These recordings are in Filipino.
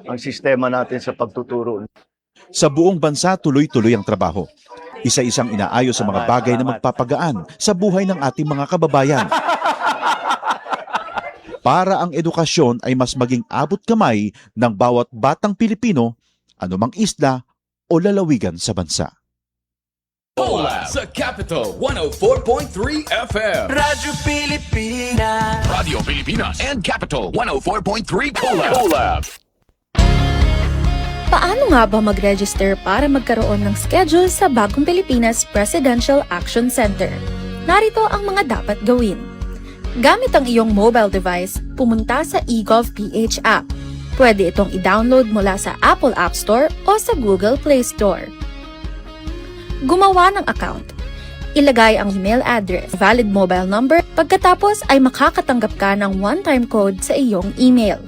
ang sistema natin sa pagtuturo. Sa buong bansa, tuloy-tuloy ang trabaho. Isa-isang inaayos sa mga bagay na magpapagaan sa buhay ng ating mga kababayan. Para ang edukasyon ay mas maging abot kamay ng bawat batang Pilipino, anumang isla o lalawigan sa bansa. Hola sa Capital 104.3 FM. Radyo Pilipinas. Radio Pilipinas and Capital 104.3 Collab. Paano nga ba mag-register para magkaroon ng schedule sa Bagong Pilipinas Presidential Action Center? Narito ang mga dapat gawin. Gamit ang iyong mobile device, pumunta sa eGovPH app. Pwede itong i-download mula sa Apple App Store o sa Google Play Store. Gumawa ng account. Ilagay ang email address, valid mobile number, pagkatapos ay makakatanggap ka ng one-time code sa iyong email.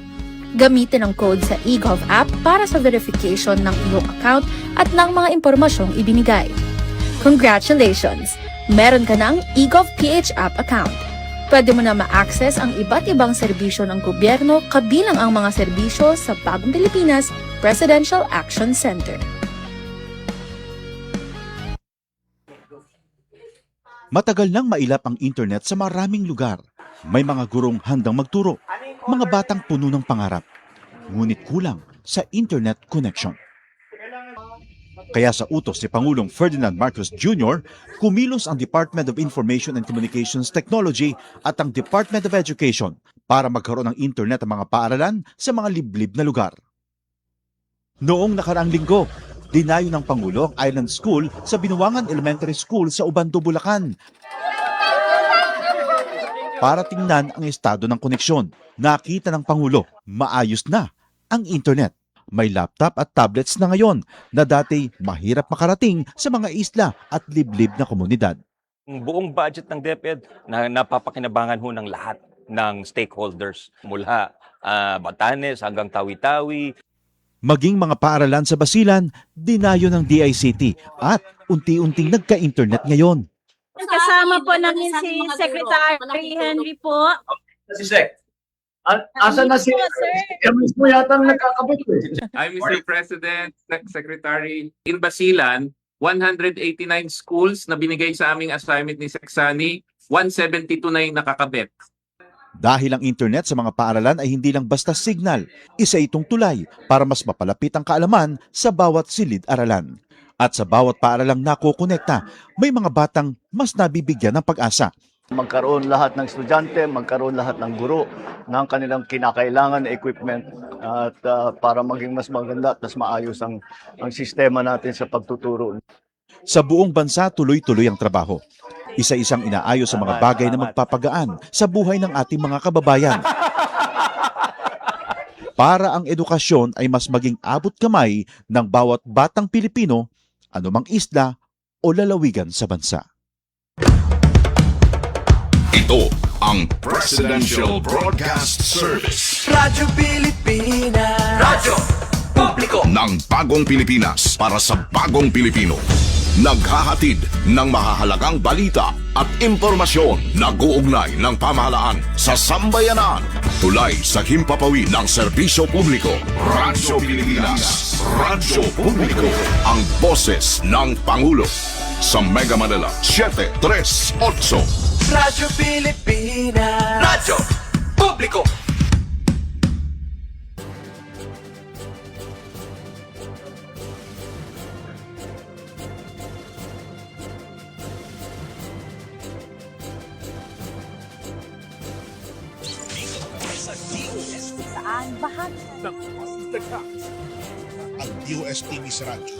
Gamitin ang code sa eGov app para sa verification ng iyong account at ng mga impormasyong ibinigay. Congratulations! Meron ka ng eGovPH app account. Pwede mo na ma-access ang iba't ibang serbisyo ng gobyerno kabilang ang mga serbisyo sa Bagong Pilipinas Presidential Action Center. Matagal nang mailap ang internet sa maraming lugar. May mga gurong handang magturo, mga batang puno ng pangarap, ngunit kulang sa internet connection. Kaya sa utos ni Pangulong Ferdinand Marcos Jr., kumilos ang Department of Information and Communications Technology at ang Department of Education para magkaroon ng internet ang mga paaralan sa mga liblib na lugar. Noong nakaraang linggo, dinayo ng Pangulo ang Island School sa Binuangan Elementary School sa Ubando, Bulacan para tingnan ang estado ng koneksyon. Nakita ng Pangulo, maayos na ang internet. May laptop at tablets na ngayon na dati mahirap makarating sa mga isla at liblib na komunidad. Ang buong budget ng DepEd na napapakinabangan ho ng lahat ng stakeholders mula Batanes hanggang Tawi-Tawi. Maging mga paaralan sa Basilan, dinayo ng DICT at unti-unting nagka-internet ngayon. Kasama po namin si Secretary Henry po. Si Sec, asan na si Emis mo yata ang nagkakabit eh. Hi, Mr. President, Secretary. In Basilan, 189 schools na binigay sa aming assignment ni Seksani, 172 na yung nakakabit. Dahil ang internet sa mga paaralan ay hindi lang basta signal, isa itong tulay para mas mapalapit ang kaalaman sa bawat silid-aralan. At sa bawat paaralang nakokonekta, may mga batang mas nabibigyan ng pag-asa. Magkaroon lahat ng estudyante, magkaroon lahat ng guro ng kanilang kinakailangan na equipment at para maging mas maganda at mas maayos ang sistema natin sa pagtuturo. Sa buong bansa, tuloy-tuloy ang trabaho. Isa-isang inaayos sa mga bagay na magpapagaan sa buhay ng ating mga kababayan. Para ang edukasyon ay mas maging abot kamay ng bawat batang Pilipino, anumang isla o lalawigan sa bansa. Ito ang Presidential Broadcast Service. Radyo Pilipinas. Radyo Publiko Ng Bagong Pilipinas para sa Bagong Pilipino. Naghahatid ng mahahalagang balita at impormasyon na guugnay ng pamahalaan sa sambayanan. Tulay sa himpapawid ng serbisyo publiko. Radyo Pilipinas. Radyo Publiko. Ang boses ng Pangulo. Sa Mega Manila, 738. Radyo Pilipinas. Radyo Publiko. Ang DOST sa radyo.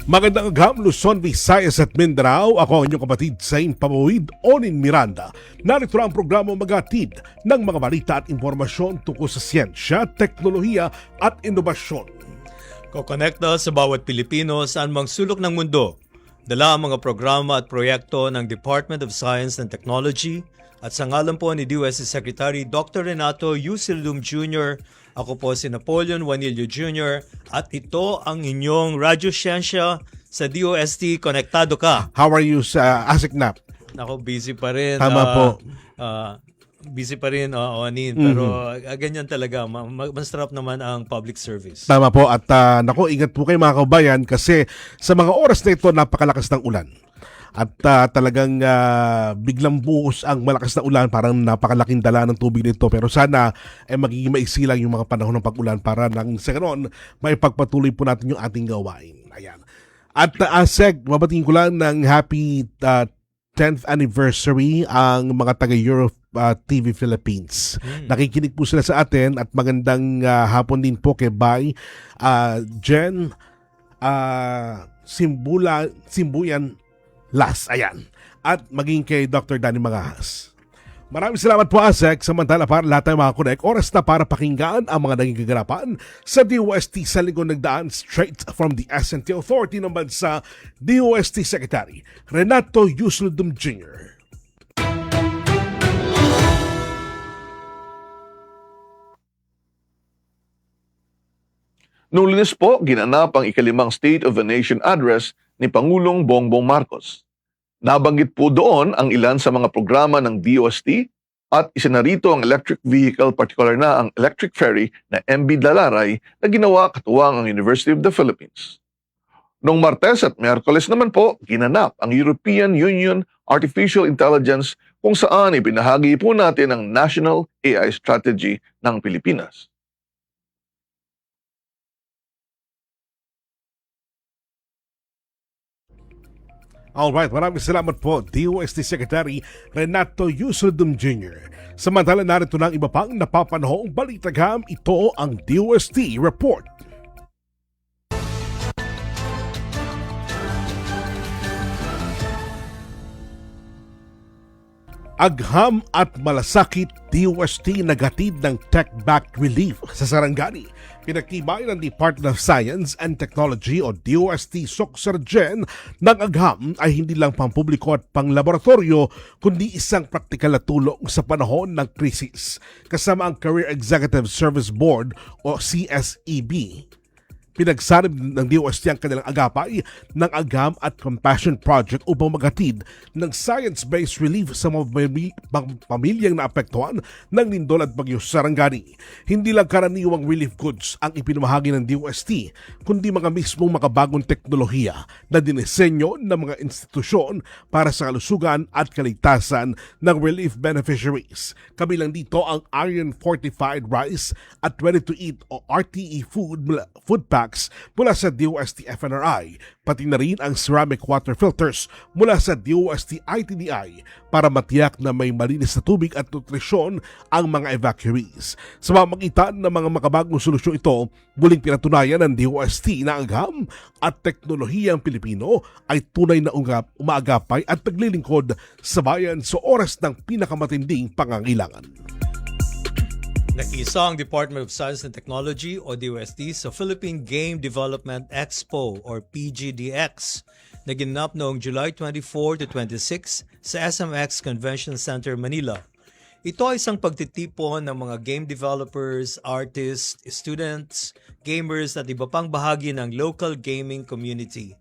Magandang agam, Luzon, Visayas at Mindanao. Ako ang inyong kapatid sa Impamawid, Onin Miranda. Narito ang programa magatid ng mga balita at impormasyon tungkol sa siyensya, teknolohiya at inobasyon. Kokonekta sa bawat Pilipino saan mang sulok ng mundo. Dala ang mga programa at proyekto ng Department of Science and Technology at sa ngalan po ni DOST Secretary Dr. Renato U. Silum Jr., ako po si Napoleon Juanillo Jr. at ito ang inyong Radyo Siyensya sa DOST. Konektado ka. How are you sa Asiknap? Ako busy pa rin. Tama po. busy pa rin, Onin. Pero ganyan talaga. Masarap naman ang public service. Tama po. At nako, ingat po kayo mga kabayan kasi sa mga oras na ito, napakalakas ng ulan. At talagang biglang buhos ang malakas na ulan, parang napakalaking dala ng tubig nito. Pero sana magiging maiksi lang yung mga panahon ng pag-ulan para nang sa ganon, may pagpatuloy po natin yung ating gawain. Ayan. At Seg, mabatiin ko lang ng happy 10th anniversary ang mga taga-Euro TV Philippines. Nakikinig po sila sa atin at magandang hapon din po kay Bay, Jen, Simbuyan Las, ayan. At maging kay Dr. Danny Magahas. Maraming salamat po, Asek. Samantala, para lahat tayo mga connect, oras na para pakinggan ang mga naging kaganapan sa DOST sa lingkod nagdaan straight from the S&T Authority ng bansa, DOST Secretary Renato Yusludum Jr. Noong Lunes po, ginanap ang ikalimang State of the Nation Address ni Pangulong Bongbong Marcos. Nabanggit po doon ang ilan sa mga programa ng DOST at isinarito ang electric vehicle, particular na ang electric ferry na MB Dalaray na ginawa katuwang ang University of the Philippines. Noong Martes at Miyerkules naman po, ginanap ang European Union Artificial Intelligence kung saan ibinahagi po natin ang National AI Strategy ng Pilipinas. Alright, maraming salamat po, DOST Secretary Renato Yusludum Jr. Samantala, narito na ang iba pang napapanahong balitagam. Ito ang DOST Report. Agham at malasakit, DOST nagatid ng tech-backed relief sa Sarangani. Pinagtibay ng Department of Science and Technology o DOST Socsargen ng agham ay hindi lang pampubliko at panglaboratorio kundi isang praktikal na tulong sa panahon ng krisis. Kasama ang Career Executive Service Board o CSEB. Pinagsanib ng DOST ang kanilang agapay ng Agham at Compassion Project upang maghatid ng science-based relief sa mga pamilyang naapektuhan ng lindol at bagyo sa Sarangani. Hindi lang karaniwang relief goods ang ipinamahagi ng DOST, kundi mga mismong makabagong teknolohiya na dinisenyo ng mga institusyon para sa kalusugan at kaligtasan ng relief beneficiaries. Kabilang dito ang iron-fortified rice at ready-to-eat o RTE food packs mula sa DOST FNRI, pati na rin ang ceramic water filters mula sa DOST ITDI para matiyak na may malinis na tubig at nutrisyon ang mga evacuees. Sa pamamagitan ng mga makabagong solusyon ito, muling pinatunayan ng DOST na agham at teknolohiyang Pilipino ay tunay na umaagapay at naglilingkod sa bayan sa oras ng pinakamatinding pangangailangan. Nakisa ang Department of Science and Technology o DOST sa Philippine Game Development Expo or PGDX na ginanap noong July 24 to 26 sa SMX Convention Center, Manila. Ito ay isang pagtitipon ng mga game developers, artists, students, gamers at iba pang bahagi ng local gaming community.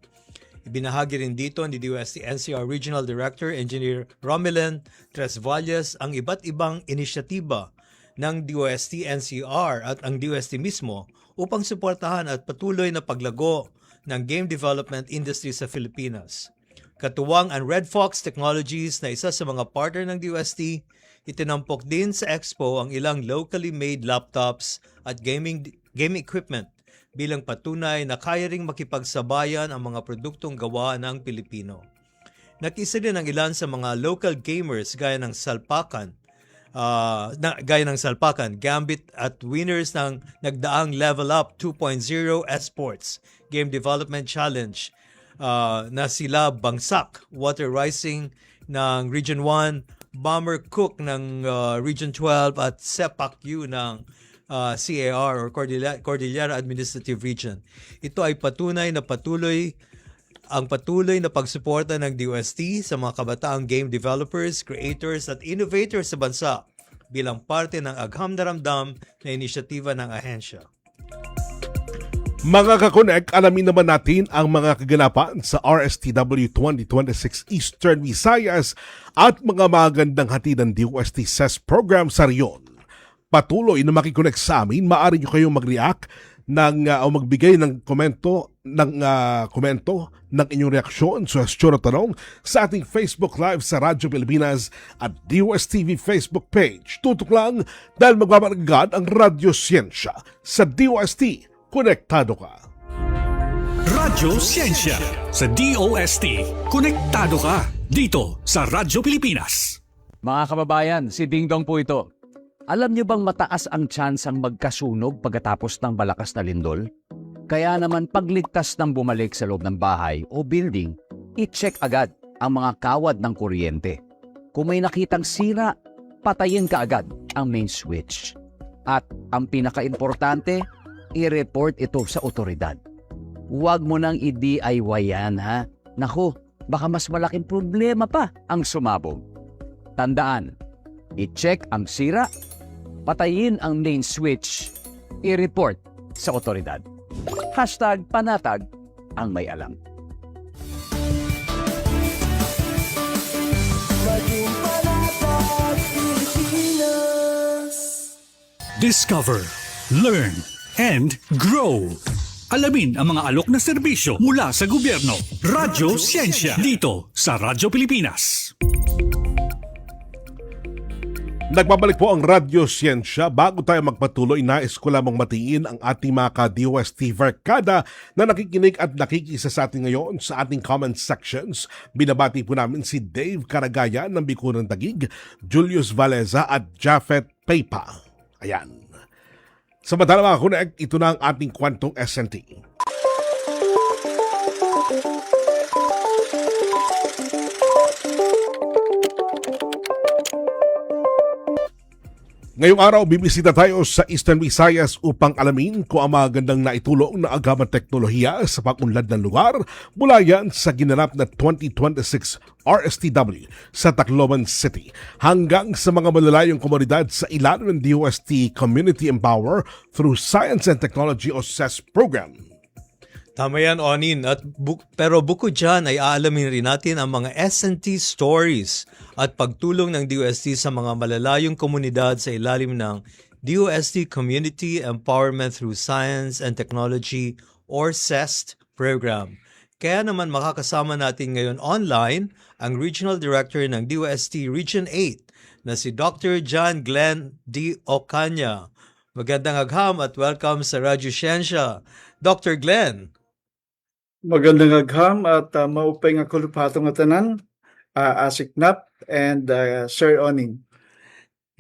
Ibinahagi rin dito ni DOST NCR Regional Director Engineer Romelan Tresvalles ang iba't ibang inisyatiba ng DOST NCR at ang DOST mismo upang suportahan at patuloy na paglago ng game development industry sa Pilipinas. Katuwang ang Red Fox Technologies na isa sa mga partner ng DOST, itinampok din sa Expo ang ilang locally made laptops at game equipment bilang patunay na kaya ring makipagsabayan ang mga produktong gawa ng Pilipino. Nakisa din ang ilan sa mga local gamers gaya ng Salpakan, Gambit at winners ng nagdaang Level Up 2.0 Esports Game Development Challenge na sila Bangsak, Water Rising ng Region 1, Bomber Cook ng Region 12 at Sepak U ng CAR or Cordillera Administrative Region. Ito ay patunay na patuloy na pagsuporta ng DOST sa mga kabataang game developers, creators at innovators sa bansa bilang parte ng agham na ramdam na inisyatiba ng ahensya. Mga kakonek, alamin naman natin ang mga kaganapan sa RSTW 2026 Eastern Visayas at mga magandang hatid ng DOST CES program sa riyon. Patuloy na makikonek sa amin, maaari nyo kayong mag-react o magbigay ng komento ng inyong reaksyon, suhestyon at tanong sa ating Facebook Live sa Radyo Pilipinas at DOSTV Facebook page. Tutok lang dahil magbabalagad ang Radyo Siyensya sa DOST. Konektado ka. Radyo Siyensya sa DOST. Konektado ka dito sa Radyo Pilipinas. Mga kababayan, si Ding Dong po ito. Alam niyo bang mataas ang tsansang magkasunog pagkatapos ng malakas na lindol? Kaya naman pagligtas ng bumalik sa loob ng bahay o building, i-check agad ang mga kawad ng kuryente. Kung may nakitang sira, patayin ka agad ang main switch. At ang pinaka-importante, i-report ito sa otoridad. Huwag mo nang i-DIY yan, ha? Naku, baka mas malaking problema pa ang sumabog. Tandaan, i-check ang sira, patayin ang main switch, i-report sa otoridad. #panatag ang may alam. Discover, learn, and grow. Alamin ang mga alok na serbisyo mula sa gobyerno. Radyo Siyensya dito sa Radyo Pilipinas. Nagbabalik po ang Radyo Siyensya. Bago tayo magpatuloy, nais ko lamang matiin ang ating mga ka-DOST Verkada na nakikinig at nakikisa sa atin ngayon sa ating comment sections. Binabati po namin si Dave Caragayan ng Bicunan Taguig, Julius Valeza at Jafet Paypa. Ayan. Samantala mga kunek, ito na ang ating kwentong SNT. Ngayong araw, bibisita tayo sa Eastern Visayas upang alamin kung ang magandang naitulong na agamang teknolohiya sa pag-unlad ng lugar mula yan sa ginanap na 2026 RSTW sa Tacloban City hanggang sa mga malalayong komunidad sa ilalim ng DOST Community Empower through Science and Technology o CES program. Tama yan, Onin. Pero bukod dyan ay aalamin rin natin ang mga S&T stories at pagtulong ng DOST sa mga malalayong komunidad sa ilalim ng DOST Community Empowerment through Science and Technology or CEST program. Kaya naman makakasama natin ngayon online ang Regional Director ng DOST Region 8 na si Dr. John Glenn D. Ocaña. Magandang agham at welcome sa Radyo Siyensya. Dr. Glenn. Magandang agham at maupay nga kulupatong atanan, Asiknap and Sir Oning.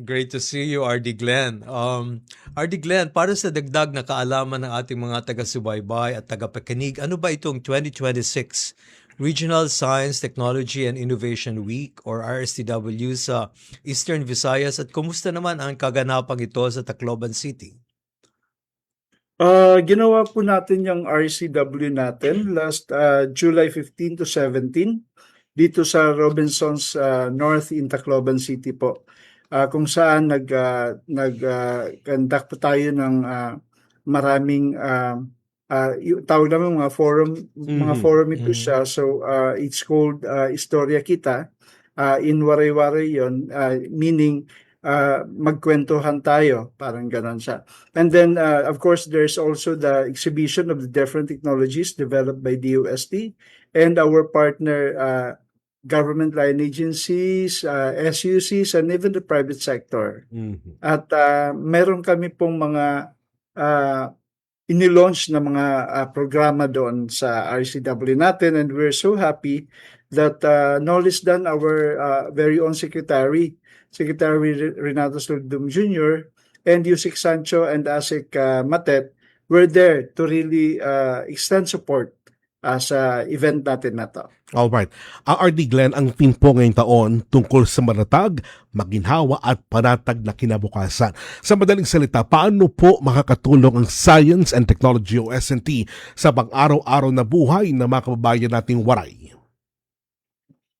Great to see you, RD Glenn. RD Glenn, para sa dagdag na kaalaman ng ating mga taga-subaybay at taga-pakinig, ano ba itong 2026 Regional Science, Technology and Innovation Week or RSTW sa Eastern Visayas at kumusta naman ang kaganapang ito sa Tacloban City? Ginawa po natin yung RCW natin last July 15 to 17 dito sa Robinsons North in Tacloban City po. Kung saan nag-conduct po tayo ng maraming tawag naman mga forum ito siya. So it's called Istorya Kita. In Waray-Waray yon, meaning magkwentuhan tayo, parang ganon siya. And then, of course, there's also the exhibition of the different technologies developed by DOST and our partner government line agencies, SUCs, and even the private sector. At meron kami pong mga inilaunch na mga programa doon sa RCW natin, and we're so happy that no less than our very own Secretary Renato Saldum Jr. and Yusik Sancho and Asik Matet were there to really extend support sa event natin na to. Alright. Ang RD Glenn, ang theme po ngayong taon tungkol sa matatag, maginhawa at panatag na kinabukasan. Sa madaling salita, paano po makakatulong ang Science and Technology o S&T sa pang-araw-araw na buhay ng mga kababayan nating Waray?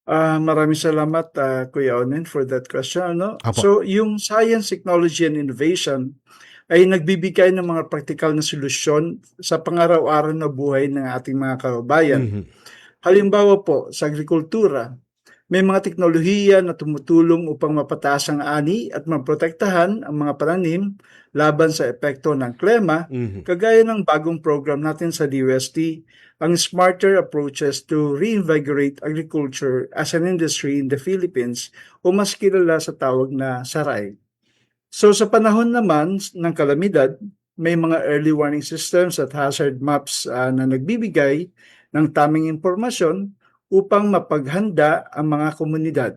Maraming salamat, Kuya Onen, for that question. No? So, yung Science, Technology, and Innovation, ay nagbibigay ng mga praktikal na solusyon sa pangaraw-araw na buhay ng ating mga kababayan. Halimbawa po, sa agrikultura, may mga teknolohiya na tumutulong upang mapataas ang ani at maprotektahan ang mga pananim laban sa epekto ng klima, kagaya ng bagong program natin sa DOST, ang Smarter Approaches to Reinvigorate Agriculture as an Industry in the Philippines, o mas kilala sa tawag na SARAI. So sa panahon naman ng kalamidad, may mga early warning systems at hazard maps na nagbibigay ng tamang impormasyon upang mapaghanda ang mga komunidad.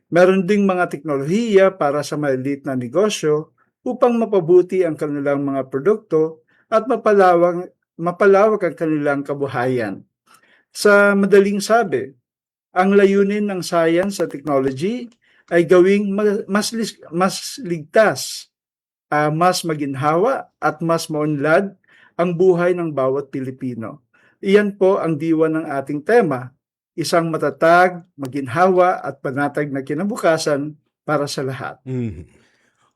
Meron ding mga teknolohiya para sa maliliit na negosyo upang mapabuti ang kanilang mga produkto at mapalawak ang kanilang kabuhayan. Sa madaling sabi, ang layunin ng science at technology ay gawing mas ligtas, mas maginhawa at mas maunlad ang buhay ng bawat Pilipino. Iyan po ang diwa ng ating tema, isang matatag, maginhawa at panatag na kinabukasan para sa lahat.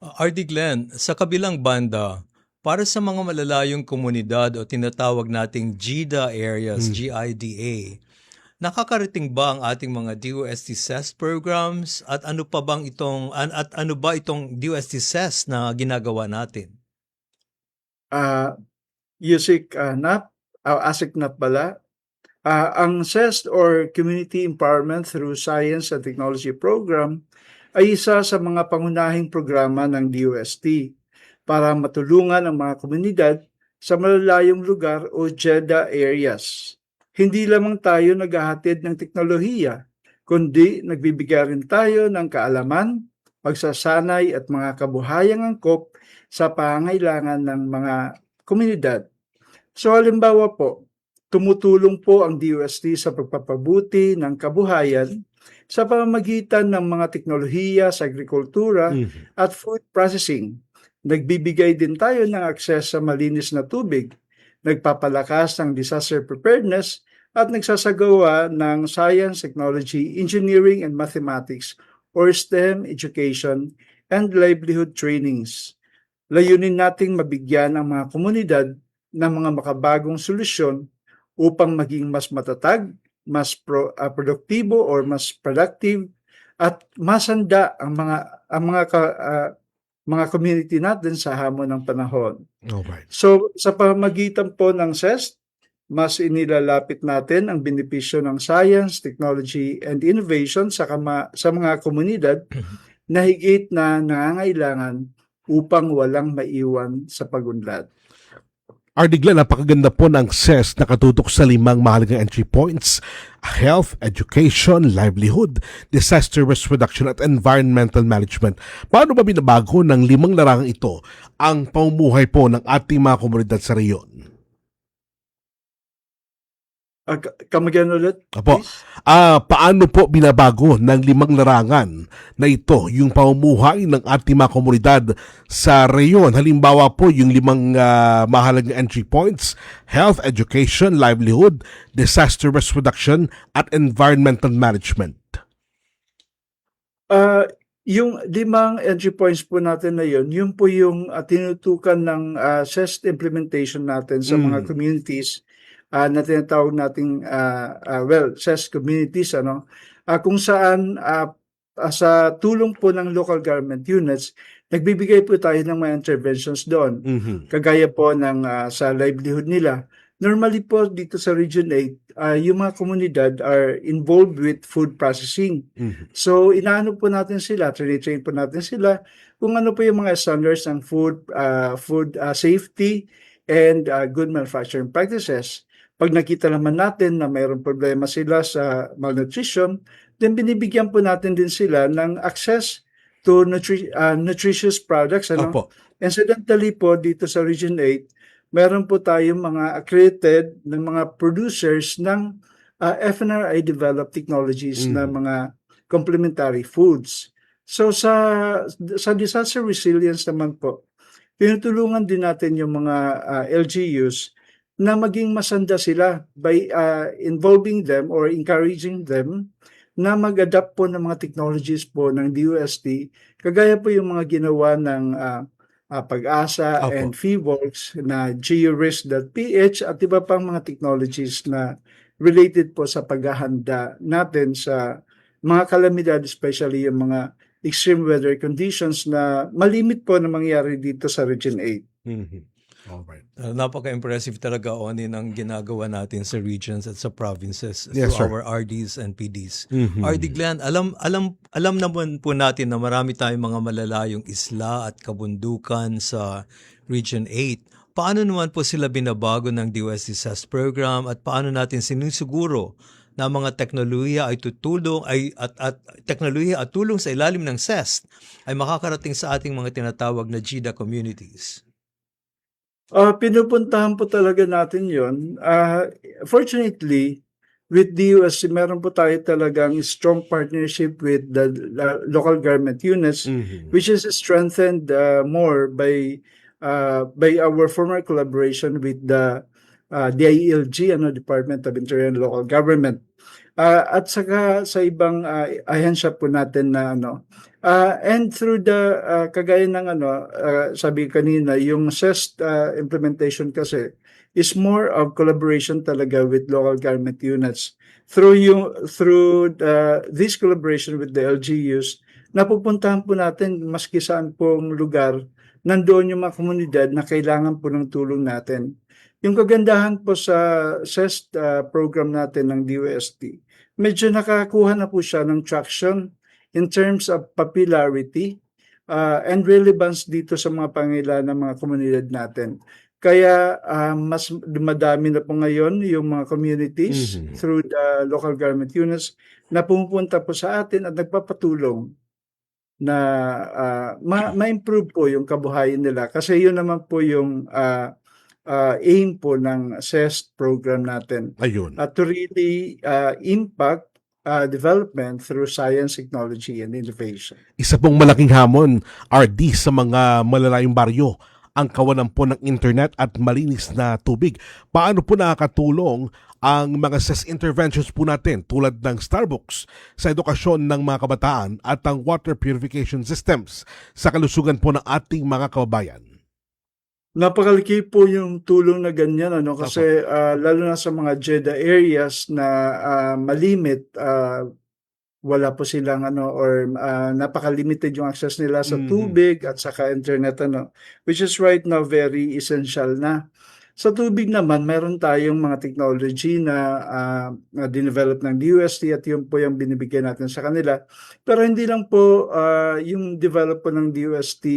RD Glenn, sa kabilang banda, para sa mga malalayong komunidad o tinatawag nating GIDA areas, GIDA, nakakarating ba ang ating mga DOST CES programs at ano ba itong DOST CES na ginagawa natin? ASIC na pala. Ang CES or Community Empowerment through Science and Technology Program ay isa sa mga pangunahing programa ng DOST para matulungan ang mga komunidad sa malalayong lugar o GEDA areas. Hindi lamang tayo naghahatid ng teknolohiya, kundi nagbibigay rin tayo ng kaalaman, pagsasanay at mga kabuhayang angkop sa pangangailangan ng mga komunidad. So halimbawa po, tumutulong po ang DOST sa pagpapabuti ng kabuhayan sa pamamagitan ng mga teknolohiya sa agrikultura at food processing. Nagbibigay din tayo ng akses sa malinis na tubig, nagpapalakas ng disaster preparedness at nagsasagawa ng science, technology, engineering, and mathematics or STEM education and livelihood trainings. Layunin nating mabigyan ang mga komunidad ng mga makabagong solusyon upang maging mas matatag, mas produktibo or mas productive at masanda ang mga community natin sa hamon ng panahon. Alright. So sa pamamagitan po ng CES, mas inilalapit natin ang benepisyo ng science, technology, and innovation sa mga komunidad na higit na nangangailangan upang walang maiwan sa pagunlad. RD Glenn, napakaganda po ng CES na katutok sa 5 mahalagang entry points: health, education, livelihood, disaster risk reduction at environmental management. Paano ba binabago ng 5 larangang ito ang pamumuhay po ng ating mga komunidad sa reyon? Kamagyan ulit? Apo. Paano po binabago ng 5 larangan na ito yung pamumuhay ng ating mga komunidad sa reyon? Halimbawa po yung 5 mahalagang entry points: health, education, livelihood, disaster risk reduction at environmental management. Yung 5 entry points po natin na yun po yung tinutukan ng CES implementation natin sa mga communities na tinatawag nating CES communities, kung saan sa tulong po ng local government units, nagbibigay po tayo ng mga interventions doon. Kagaya po ng sa livelihood nila. Normally po dito sa Region 8, yung mga komunidad are involved with food processing. So inaano po natin sila, train po natin sila kung ano po yung mga standards ng food safety and good manufacturing practices. Pag nakita naman natin na mayroong problema sila sa malnutrition, then binibigyan po natin din sila ng access to nutritious products. Incidentally po, dito sa Region 8, meron po tayong mga accredited ng mga producers ng FNRI developed technologies na mga complementary foods. So sa disaster resilience naman po, tinutulungan din natin yung mga LGUs na maging masanda sila by involving them or encouraging them na mag-adapt po ng mga technologies po ng DOST, kagaya po yung mga ginawa ng Pag-asa Opo. and PHIVOLCS na georisk.ph at iba pang mga technologies na related po sa paghahanda natin sa mga kalamidad, especially yung mga extreme weather conditions na malimit po na mangyari dito sa Region 8. Mhm. Alright. Napaka-impressive talaga, Onin, ang ginagawa natin sa regions at sa provinces Yes, through sir. our RDs and PDs. Mhm. RD Glenn, alam naman po natin na marami tayong mga malalayong isla at kabundukan sa Region 8. Paano naman po sila binabago ng DOST CEST program at paano natin sinusiguro na mga teknolohiya ay tutulong at teknolohiya at tulong sa ilalim ng CEST ay makakarating sa ating mga tinatawag na GIDA communities? Pinupuntahan po talaga natin yon. Fortunately, with DOST, meron po tayo talagang strong partnership with the local government units, which is strengthened more by our former collaboration with the DILG, Department of Interior and Local Government. At saka sa ibang ahensya po natin na and through the kagaya ng sabi kanina, yung CEST implementation kasi is more of collaboration talaga with local government units. Through this collaboration with the LGUs, napupuntahan po natin maski saan pong lugar, nandoon yung mga komunidad na kailangan po ng tulong natin. Yung kagandahan po sa CEST program natin ng DOST, medyo nakakuha na po siya ng traction in terms of popularity and relevance dito sa mga pangailangan ng mga komunidad natin. Kaya mas dumadami na po ngayon yung mga communities through the local government units na pumupunta po sa atin at nagpapatulong na ma-improve po yung kabuhayan nila. Kasi yun naman po yung aim po ng CEST program natin. Ayun. To really impact development through science, technology, and innovation. Isa pong malaking hamon, RD, sa mga malalayong baryo, ang kawalan po ng internet at malinis na tubig. Paano po nakakatulong ang mga CEST interventions po natin tulad ng Starbucks sa edukasyon ng mga kabataan at ang water purification systems sa kalusugan po ng ating mga kababayan? Napakalaki po yung tulong na ganyan kasi lalo na sa mga JEDA areas na malimit, wala po silang or napaka-limited yung access nila sa tubig at saka internet which is right now very essential na. Sa tubig naman, meron tayong mga technology na dinevelop ng DOST at yun po yung binibigay natin sa kanila. Pero hindi lang po yung develop po ng DOST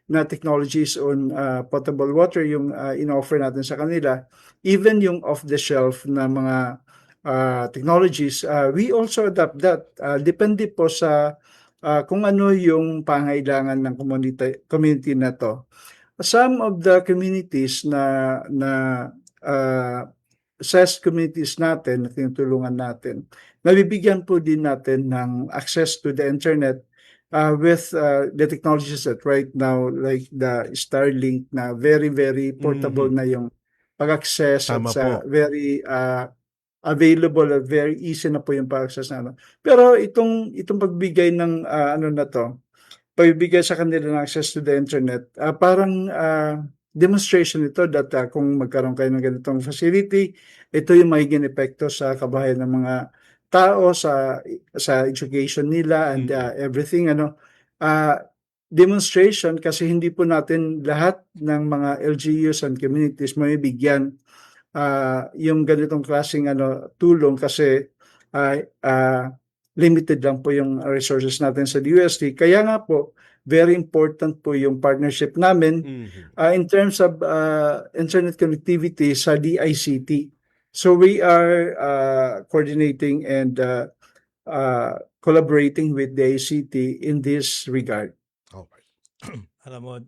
na technologies on potable water yung in-offer natin sa kanila. Even yung off-the-shelf na mga technologies, we also adapt that. Depende po sa kung ano yung pangailangan ng community na to. Some of the communities na CEST communities natin na tinutulungan natin, nabibigyan po din natin ng access to the internet with the technologies that right now, like the Starlink, na very, very portable na yung pag-access at very available at very easy na po yung pag-access na Pero itong pagbigay ng pagbigay sa kanila ng access to the internet, parang demonstration ito that kung magkaroon kayo ng ganitong facility, ito yung magiging epekto sa kabuhayan ng mga tao, sa education nila and everything. Demonstration kasi hindi po natin lahat ng mga LGUs and communities mabibigyan yung ganitong klaseng tulong kasi limited lang po yung resources natin sa DOST. Kaya nga po, very important po yung partnership namin in terms of internet connectivity sa DICT. So we are coordinating and collaborating with the ICT in this regard. Alam mo,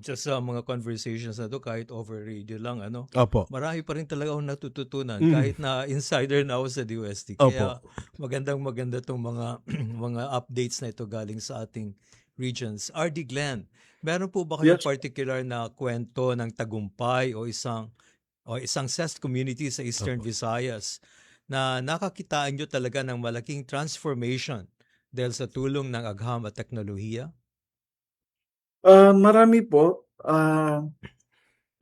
just sa mga conversations na to, kahit over radio lang, Opo. marami pa rin talaga akong natututunan kahit na insider na ako sa DOST. Kaya maganda itong mga updates na ito galing sa ating regions. RD Glenn, meron po ba kayong particular na kwento ng tagumpay o isang CEST community sa Eastern Visayas na nakakitaan nyo talaga ng malaking transformation dahil sa tulong ng agham at teknolohiya? Marami po.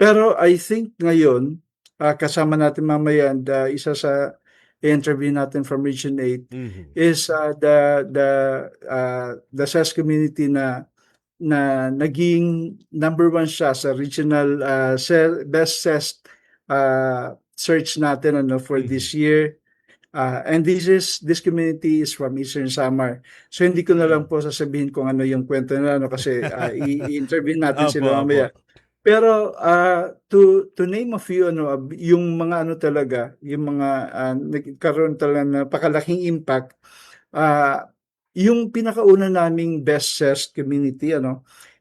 pero I think ngayon, kasama natin mamaya and isa sa interview natin from Region 8 is the SES community na naging number 1 siya sa regional best SES search natin for this year. And this community is from Eastern Samar. So hindi ko na lang po sasabihin kung ano yung kwento nila kasi i-interview natin sila mamaya. Pero to name a few yung mga talaga, yung mga nagkaroon talaga ng napakalaking impact, yung pinakauna naming best SES community,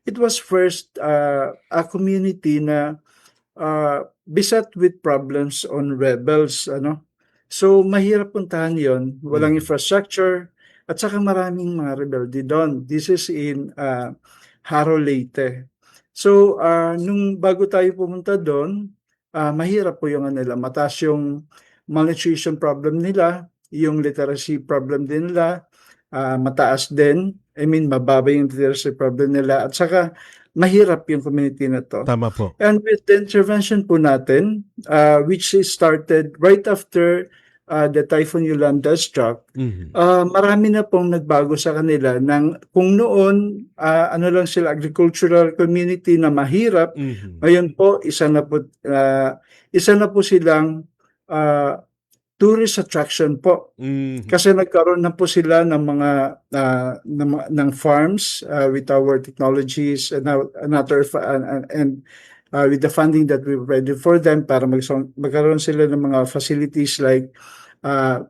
it was first a community na beset with problems on rebels, So mahirap puntahan 'yon, walang infrastructure at saka maraming mga rebelde doon. This is in Haro, Leyte. So nung bago tayo pumunta doon, mahirap po yung nila, mataas yung malnutrition problem nila, yung literacy problem din nila, mataas din. Mababa yung literacy problem nila at saka mahirap yung community na to. Tama po. And with the intervention po natin, which is started right after the Typhoon Yolanda struck, marami na pong nagbago sa kanila. Kung noon, lang sila, agricultural community na mahirap, ngayon po, isa na po silang tourist attraction po. Kasi nagkaroon na po sila ng mga ng farms with our technologies and with the funding that we provided for them para magkaroon sila ng mga facilities like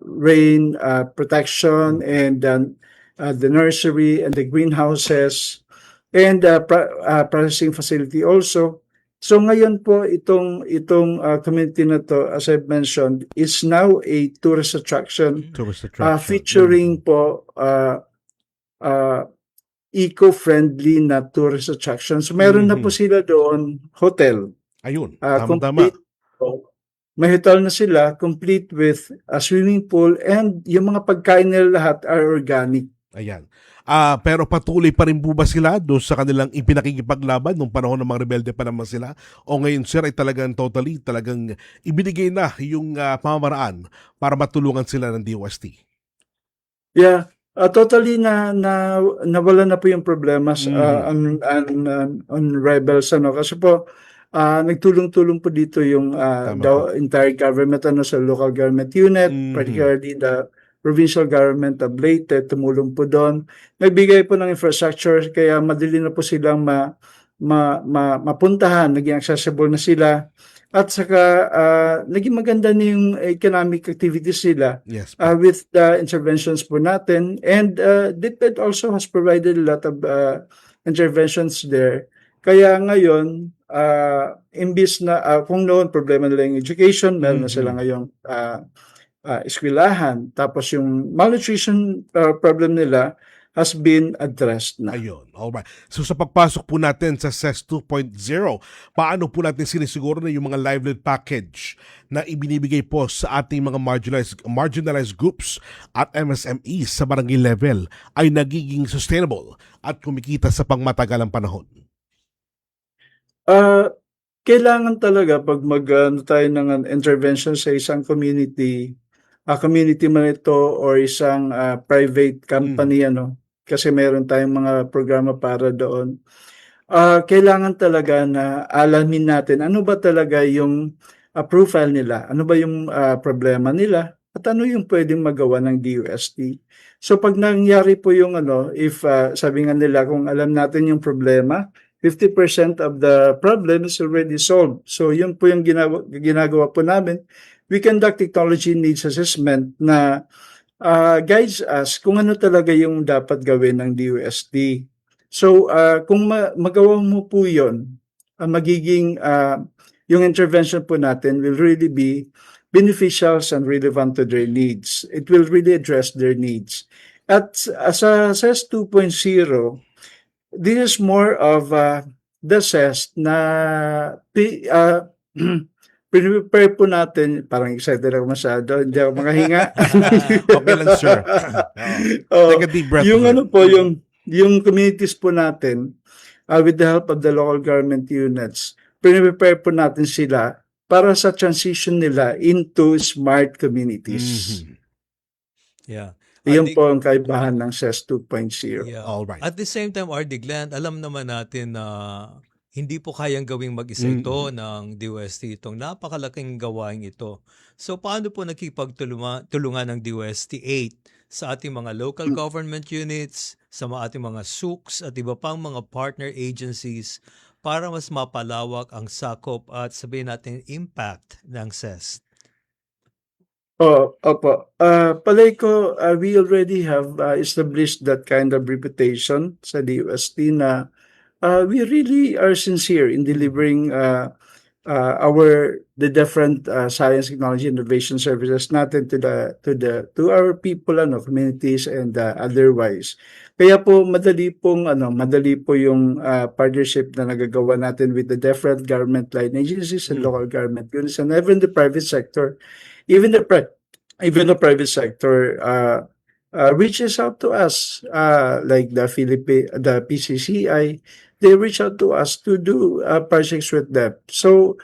rain protection and the nursery and the greenhouses and processing facility also. So ngayon po itong community na to, as I've mentioned, is now a tourist attraction. Featuring po eco-friendly na tourist attraction. So meron na po sila doon hotel. Ayun, tama-tama. May hotel na sila complete with a swimming pool and yung mga pagkain nila lahat are organic. Ayan. Pero patuloy pa rin po ba sila doon sa kanilang ipinakikipaglaban nung panahon ng mga rebelde pa naman sila? O ngayon, sir, ay talagang ibinigay na yung pamamaraan para matulungan sila ng DOST? Yeah, totally nawala na po yung problema on rebels. Kasi po, nagtulong-tulong po dito yung the entire government, sa local government unit, particularly the provincial government of Leyte, tumulong po doon. Nagbigay po ng infrastructure, kaya madali na po silang mapuntahan, naging accessible na sila. At saka, naging maganda na yung economic activities nila with the interventions po natin. And DepEd also has provided a lot of interventions there. Kaya ngayon, imbis na, kung noon problema nila yung education, meron na sila ngayong eskwelahan. Tapos yung malnutrition problem nila has been addressed na. Ayun, alright. So sa pagpasok po natin sa SES 2.0, paano po natin sinisiguro na yung mga livelihood package na ibinibigay po sa ating mga marginalized groups at MSMEs sa barangay level ay nagiging sustainable at kumikita sa pangmatagalang panahon? Kailangan talaga pag tayo ng intervention sa isang community man ito or isang private company, kasi meron tayong mga programa para doon. Kailangan talaga na alamin natin ano ba talaga yung profile nila, ano ba yung problema nila, at ano yung pwedeng magawa ng DOST. So pag nangyari po yung if sabi nga nila, kung alam natin yung problema, 50% of the problem is already solved. So yun po yung ginagawa po namin. We conduct technology needs assessment na guides us kung ano talaga yung dapat gawin ng DOST. So kung magawa mo po yun, magiging yung intervention po natin will really be beneficial and relevant to their needs. It will really address their needs. At sa SES 2.0, this is more of the SES na prepare po natin. Parang excited ako masyado, hindi ako makahinga. Okay lang, sir. Take a deep breath. Yung yung communities po natin, with the help of the local government units, prepare po natin sila para sa transition nila into smart communities. Yeah. Iyon po ang kaibahan ng CES 2.0. Yeah. All right. At the same time, RD Glenn, alam naman natin na hindi po kayang gawing mag-isa ito ng DOST, itong napakalaking gawain ito. So paano po nakipagtulungan ng DOST 8 sa ating mga local government units, sa ating mga SUKs at iba pang mga partner agencies para mas mapalawak ang sakop at sabihin natin impact ng CES? Opo. Palay ko, we already have established that kind of reputation sa DOST na we really are sincere in delivering the different science, technology, innovation services natin to our people, communities and otherwise. Kaya po madali po yung partnership na nagagawa natin with the different government line agencies and local government units and even the private sector. Even the private sector reaches out to us, like the PCCI. They reach out to us to do projects with them. So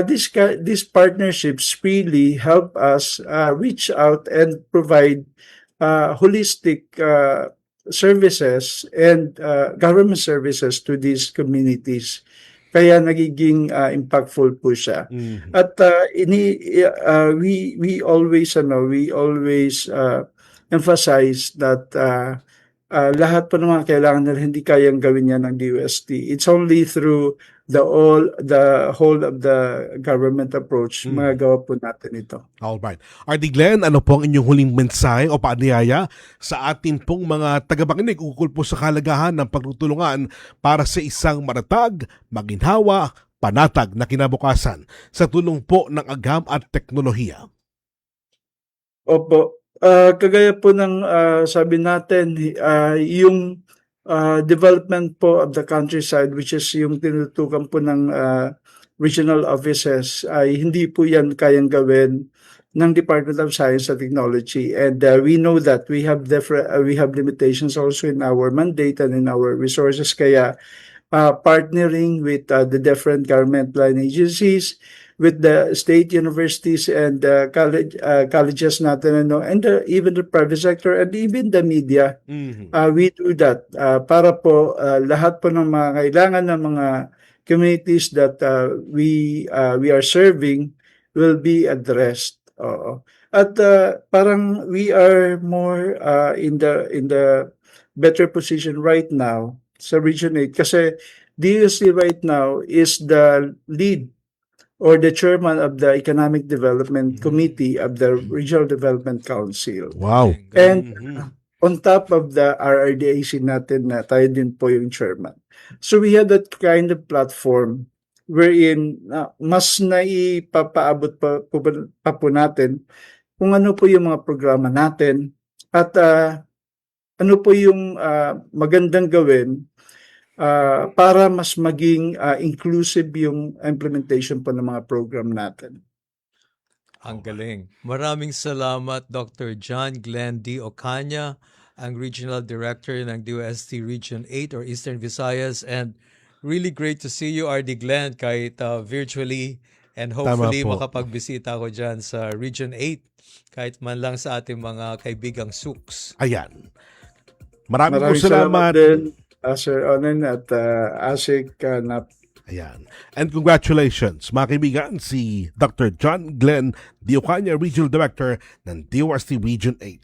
these partnerships really help us reach out and provide holistic services and government services to these communities. Kaya nagiging impactful po siya. At we always emphasize that lahat po ng mga kailangan nila hindi kayang gawin yan ng DOST. It's only through the whole of the government approach magagawa po natin ito. Alright. RD Glenn, ano po ang inyong huling mensahe o paanyaya sa atin pong mga tagapakinig ukol po sa kalagahan ng pagtutulungan para sa isang matatag, maginhawa, panatag na kinabukasan sa tulong po ng agam at teknolohiya? Opo. Kagaya po ng sabi natin, yung development po of the countryside, which is yung tinutukan po ng regional offices, ay hindi po yan kayang gawin ng Department of Science and Technology. And we know that we have limitations also in our mandate and in our resources. Kaya partnering with the different government line agencies, with the state universities and colleges natin, and even the private sector and even the media, we do that para po lahat po ng mga kailangan ng mga communities that we are serving will be addressed. At parang we are more in the better position right now sa Region 8 kasi DOST right now is the lead or the chairman of the Economic Development Committee of the Regional Development Council. Wow. And on top of the RRDAC natin na tayo din po yung chairman. So we have that kind of platform wherein mas naipapaabot pa po natin kung ano po yung mga programa natin at ano po yung magandang gawin para mas maging inclusive yung implementation po ng mga program natin. Ang galing. Maraming salamat, Dr. John Glenn D. Ocaña, ang Regional Director ng DOST Region 8 or Eastern Visayas. And really great to see you, RD Glenn, kahit virtually. And hopefully makapagbisita ako dyan sa Region 8, kahit man lang sa ating mga kaibigang SUKs. Ayan. Maraming salamat din. Sir Onen at Asik Nap. Ayan. And congratulations, mga kaibigan, si Dr. John Glenn D. Ocaña, Regional Director ng DOST Region 8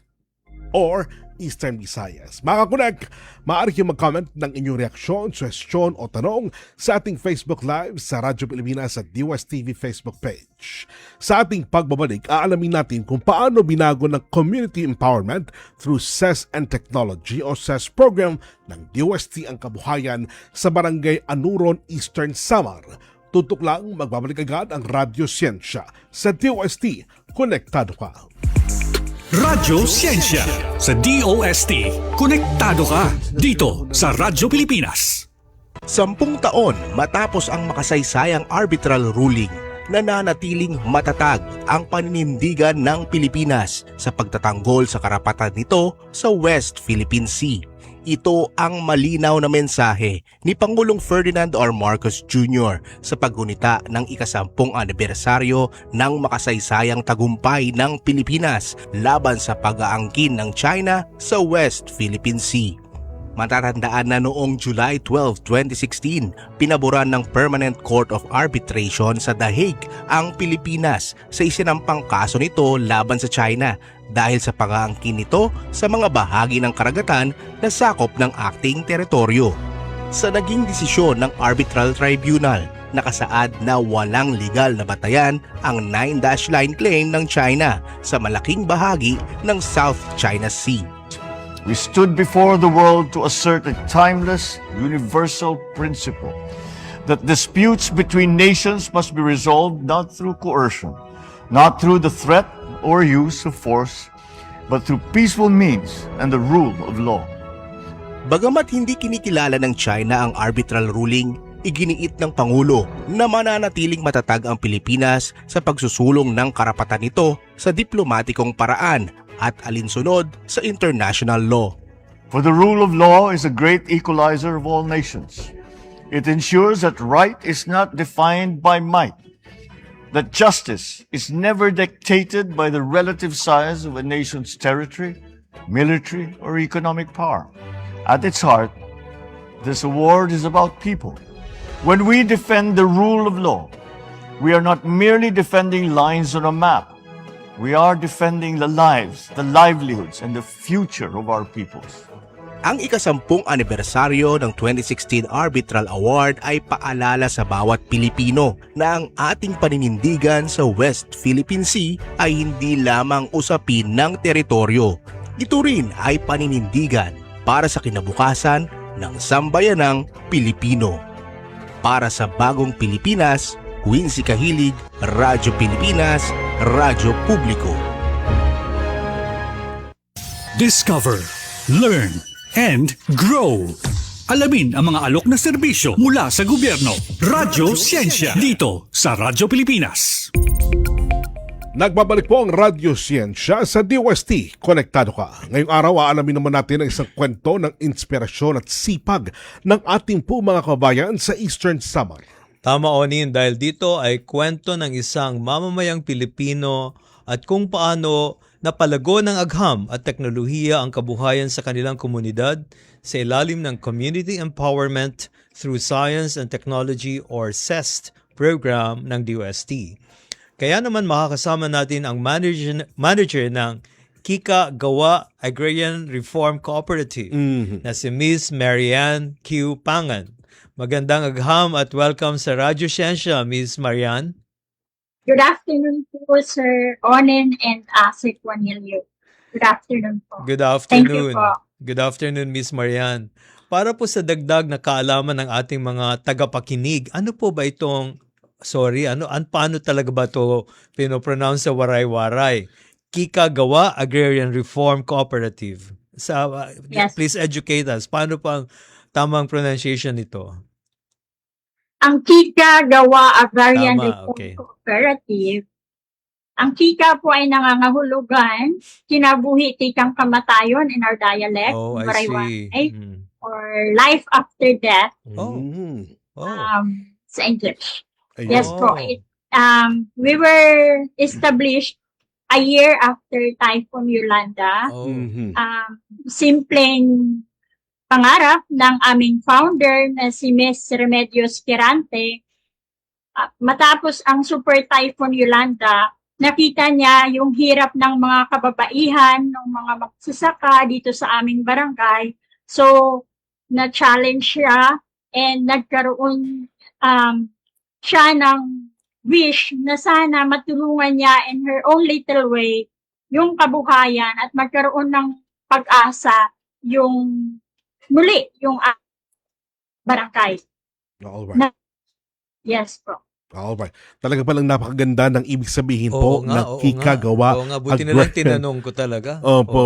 or Eastern Visayas. Mga kakunak, maaari kayong mag-comment ng inyong reaksyon, suhestyon o tanong sa ating Facebook Live sa Radyo Pilipinas at DOST TV Facebook page. Sa ating pagbabalik, aalamin natin kung paano binago ng Community Empowerment through CES and Technology o CES program ng DOST ang kabuhayan sa Barangay Anuron, Eastern Samar. Tutok lang, magbabalik agad ang Radyo Siyensya sa DOST. Konektado ka. Radyo Siyensya sa DOST. Konektado ka dito sa Radyo Pilipinas. 10 taon matapos ang makasaysayang arbitral ruling, nananatiling matatag ang paninindigan ng Pilipinas sa pagtatanggol sa karapatan nito sa West Philippine Sea. Ito ang malinaw na mensahe ni Pangulong Ferdinand R. Marcos Jr. sa paggunita ng ika-10 anibersaryo ng makasaysayang tagumpay ng Pilipinas laban sa pag-aangkin ng China sa West Philippine Sea. Matatandaan na noong July 12, 2016, pinaboran ng Permanent Court of Arbitration sa The Hague ang Pilipinas sa isinampang kaso nito laban sa China dahil sa pag-aangkin nito sa mga bahagi ng karagatan na sakop ng ating teritoryo. Sa naging desisyon ng Arbitral Tribunal, nakasaad na walang legal na batayan ang 9-dash line claim ng China sa malaking bahagi ng South China Sea. We stood before the world to assert a timeless, universal principle that disputes between nations must be resolved not through coercion, not through the threat or use of force, but through peaceful means and the rule of law. Bagamat hindi kinikilala ng China ang arbitral ruling, iginiit ng Pangulo na mananatiling matatag ang Pilipinas sa pagsusulong ng karapatan nito sa diplomatikong paraan at alinsunod sa international law. For the rule of law is a great equalizer of all nations. It ensures that right is not defined by might, that justice is never dictated by the relative size of a nation's territory, military, or economic power. At its heart, this award is about people. When we defend the rule of law, we are not merely defending lines on a map. We are defending the lives, the livelihoods, and the future of our peoples. Ang ika-10 anibersaryo ng 2016 Arbitral Award ay paalala sa bawat Pilipino na ang ating paninindigan sa West Philippine Sea ay hindi lamang usapin ng teritoryo. Ito rin ay paninindigan para sa kinabukasan ng sambayanang Pilipino. Para sa Bagong Pilipinas, Quincy Kahilig, Radyo Pilipinas, Radyo Publiko. Discover, learn, and grow. Alamin ang mga alok na serbisyo mula sa gobyerno. Radyo Siyensya dito sa Radyo Pilipinas. Nagbabalik po ang Radyo Siyensya sa DOST. Konektado ka. Ngayong araw, aalamin naman natin ang isang kwento ng inspirasyon at sipag ng ating po mga kabayan sa Eastern Samar. Tama, Onin, dahil dito ay kwento ng isang mamamayang Pilipino at kung paano napalago ng agham at teknolohiya ang kabuhayan sa kanilang komunidad sa ilalim ng Community Empowerment through Science and Technology or CEST program ng DOST. Kaya naman makakasama natin ang manager ng Kika Gawa Agrarian Reform Cooperative na si Miss Marianne Q. Pangan. Magandang agham at welcome sa Radyo Siyensya, Miss Marianne. Good afternoon po, Sir Onen and Sir Juanilio. Good afternoon po. Good afternoon. Thank you po. Good afternoon, Miss Marianne. Para po sa dagdag na kaalaman ng ating mga tagapakinig, ano po ba itong, paano talaga ba ito pinopronounce sa waray-waray? Kika Gawa Agrarian Reform Cooperative. Yes. Please educate us. Paano pa ang tamang pronunciation nito? Ang Kika Gawa Agrarian Tama, Reform okay. Cooperative, ang Kika po ay nangangahulugan, kinabuhi tikang kamatayon in our dialect, Oh, I waray-waray, see. or life after death Oh. sa English. Ayun. Yes po. We were established a year after Typhoon Yolanda. Simpleng pangarap ng aming founder na si Miss Remedios Quirante. Matapos ang Super Typhoon Yolanda, nakita niya yung hirap ng mga kababaihan, ng mga magsasaka dito sa aming barangay. So, na-challenge siya and nagkaroon siya ng wish na sana matulungan niya in her own little way yung kabuhayan at magkaroon ng pag-asa yung muli yung barangay. Alright. Yes po. Alright. Talaga palang napakaganda ng ibig sabihin po ng Kika Gawa. Oo nga, buti na lang tinanong ko talaga.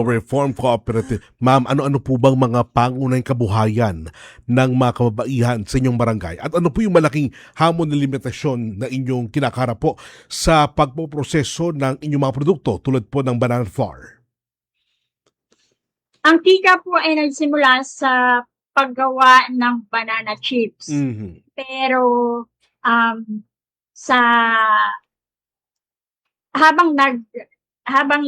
Reform Cooperative. Ma'am, ano-ano po bang mga pangunahing kabuhayan ng mga kababaihan sa inyong barangay? At ano po yung malaking hamon na limitasyon na inyong kinakarap po sa pagpoproseso ng inyong mga produkto tulad po ng banana flour? Ang Kika po ay nagsimula sa paggawa ng banana chips. Pero sa habang nag habang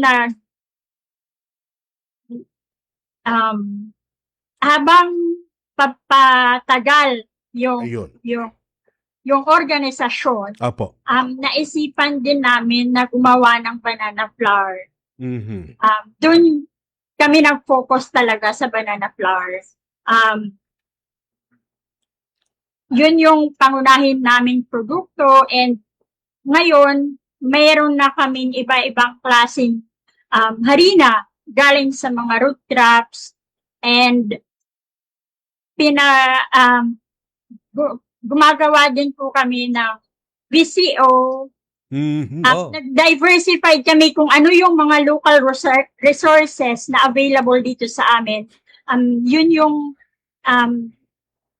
papatagal Ayun. yung organisasyon, Apo. naisipan din namin na gumawa ng banana flour. Mhm. Doon kami nag-focus talaga sa banana flour. Yun yung pangunahin naming produkto, and ngayon mayroon na kaming iba-ibang klaseng harina galing sa mga root crops, and gumagawa din po kami ng VCO. Nag-diversify kami kung ano yung mga local resources na available dito sa amin. Yun yung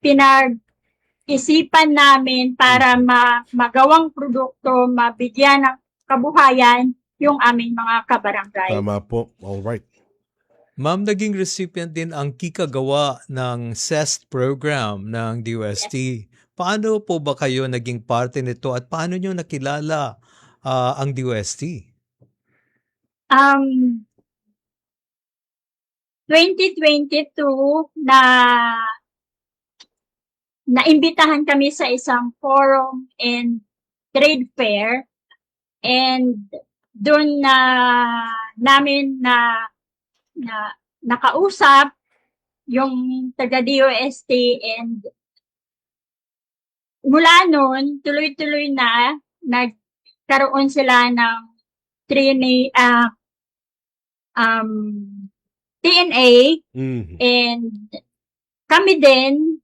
pinag-isipan namin para magawang produkto, mabigyan ng kabuhayan yung aming mga kabarangay. Tama po. All right. Ma'am, naging recipient din ang Kika gawa ng CEST program ng DOST. Paano po ba kayo naging parte nito at paano nyo nakilala ang DOST? 2022 naimbitahan kami sa isang forum and trade fair, and doon namin nakausap yung taga DOST, and mula noon tuloy-tuloy na nagkaroon sila ng training TNA, and kami din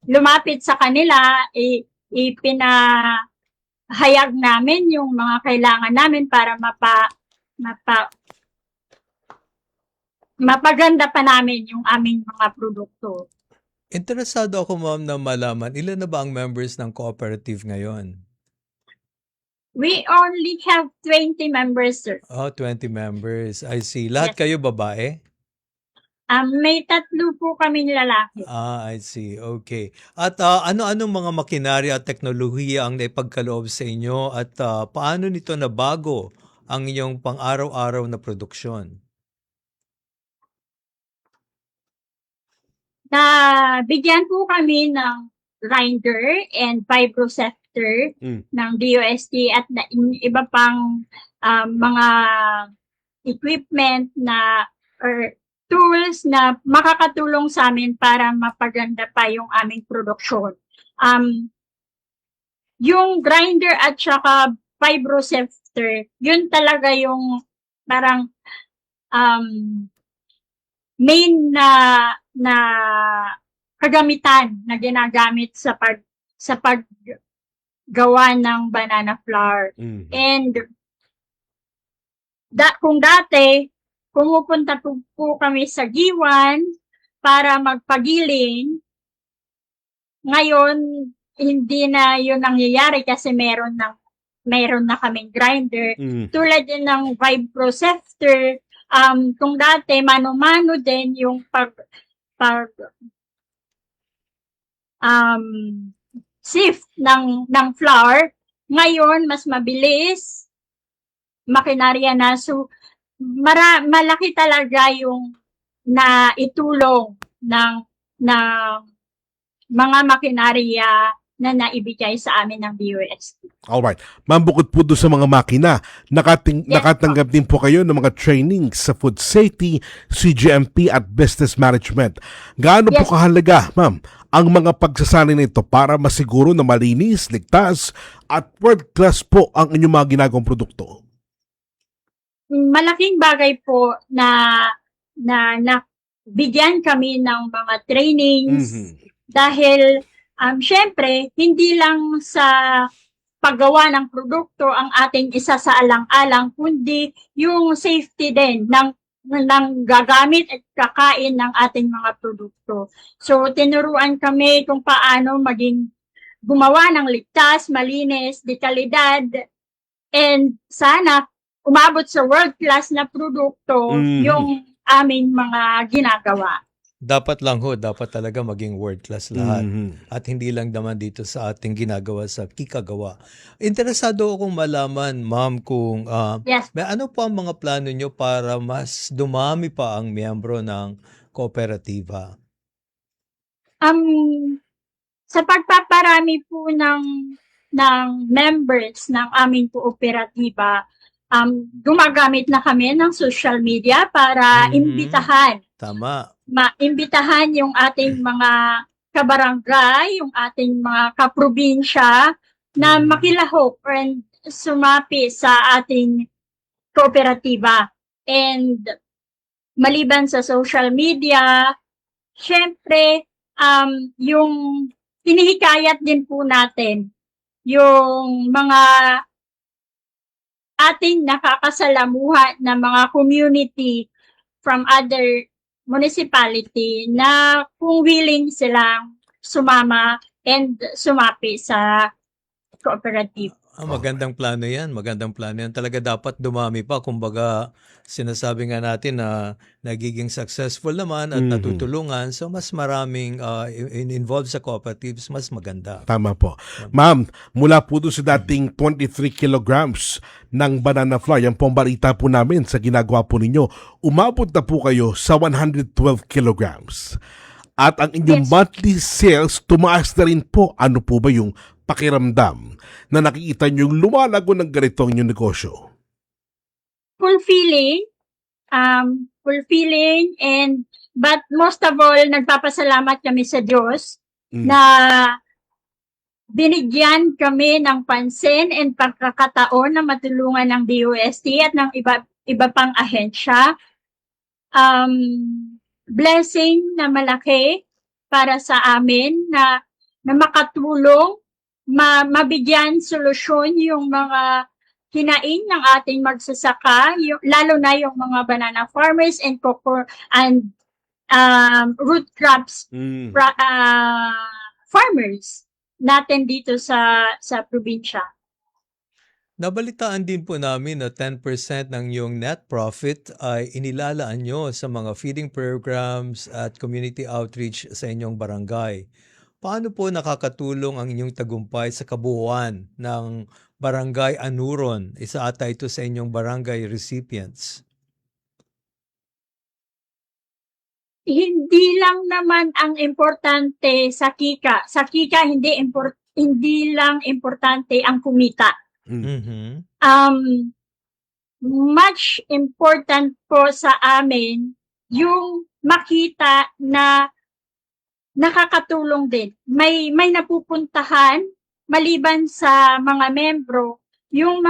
lumapit sa kanila, ipinahayag namin yung mga kailangan namin para mapaganda pa namin yung aming mga produkto. Interesado ako, ma'am, na malaman, ilan na ba ang members ng cooperative ngayon? We only have 20 members, sir. Oh, 20 members. I see. Lahat kayo babae? May 3 po kami lalaki. I see. Okay. At ano-anong mga makinarya at teknolohiya ang naipagkaloob sa inyo at paano nito nabago ang inyong pang-araw-araw na produksyon? Bigyan po kami ng grinder and fibrosefter ng DOST at iba pang mga equipment or tools na makakatulong sa amin para mapaganda pa yung aming produksyon. Yung grinder at saka fibrosefter, yun talaga yung parang main na kagamitan na ginagamit sa paggawa ng banana flour. And kung dati pumupunta po kami sa Giwan para magpagiling, ngayon hindi na yun nangyayari kasi meron na kaming grinder. Tulad din ng fibrosefter, kung dati mano-mano din yung sift ng flour, ngayon mas mabilis, makinarya na. So malaki talaga yung naitulong ng mga makinarya na naibigay sa amin ng DOST. Alright. Ma'am, bukod po doon sa mga makina, nakatanggap din po kayo ng mga training sa food safety, CGMP at business management. Gaano po kahalaga, ma'am, ang mga pagsasanay na ito para masiguro na malinis, ligtas at world-class po ang inyong mga ginagawang produkto? Malaking bagay po na bigyan kami ng mga trainings dahil syempre hindi lang sa paggawa ng produkto ang ating isa sa alang-alang, kundi yung safety din ng gagamit at kakain ng ating mga produkto. So tinuruan kami kung paano maging gumawa ng ligtas, malinis, de kalidad, and sana umabot sa world class na produkto yung aming mga ginagawa. Dapat lang ho, dapat talaga maging world class lahat. At hindi lang naman dito sa ating ginagawa sa kikagawa. Interesado akong malaman, ma'am, kung Yes. may ano po ang mga plano nyo para mas dumami pa ang miyembro ng kooperatiba? Sa pagpaparami po ng members ng aming kooperatiba, gumagamit na kami ng social media para imbitahan Tama. maimbitahan yung ating mga kabarangay, yung ating mga kaprobinsya na makilahok and sumapi sa ating kooperatiba. And maliban sa social media, syempre, yung hinihikayat din po natin yung mga ating nakakasalamuha na mga community from other municipality na kung willing silang sumama and sumapi sa cooperative. Magandang plano yan. Magandang plano yan. Talaga dapat dumami pa. Kumbaga, sinasabi nga natin na nagiging successful naman at natutulungan. So, mas maraming involved sa cooperatives, mas maganda. Tama po. Ma'am, mula po doon sa dating 23 kilograms ng banana flour, yan po ang balita po namin sa ginagawa po ninyo. Umabot na po kayo sa 112 kilograms. At ang inyong monthly sales, tumaas na rin po. Ano po ba yung pakiramdam na nakikita nyo yung lumalago ng ganito ang inyong negosyo? Fulfilling, but most of all, nagpapasalamat kami sa Diyos na binigyan kami ng pansin and pagkakataon na matulungan ng DOST at ng iba pang ahensya. Blessing na malaki para sa amin na makatulong, mabigyan solusyon yung mga hinaing ng ating magsasaka, lalo na yung mga banana farmers and cocoa and root crops farmers natin dito sa probinsya. Nabalitaan din po namin na 10% ng iyong net profit ay inilalaan nyo sa mga feeding programs at community outreach sa inyong barangay. Paano po nakakatulong ang inyong tagumpay sa kabuuan ng Barangay Anuron? Isa ata ito sa inyong barangay recipients. Hindi lang naman ang importante sa kika. Sa kika, hindi lang importante ang kumita. Much important po sa amin yung makita na nakakatulong din. May napupuntahan maliban sa mga membro, yung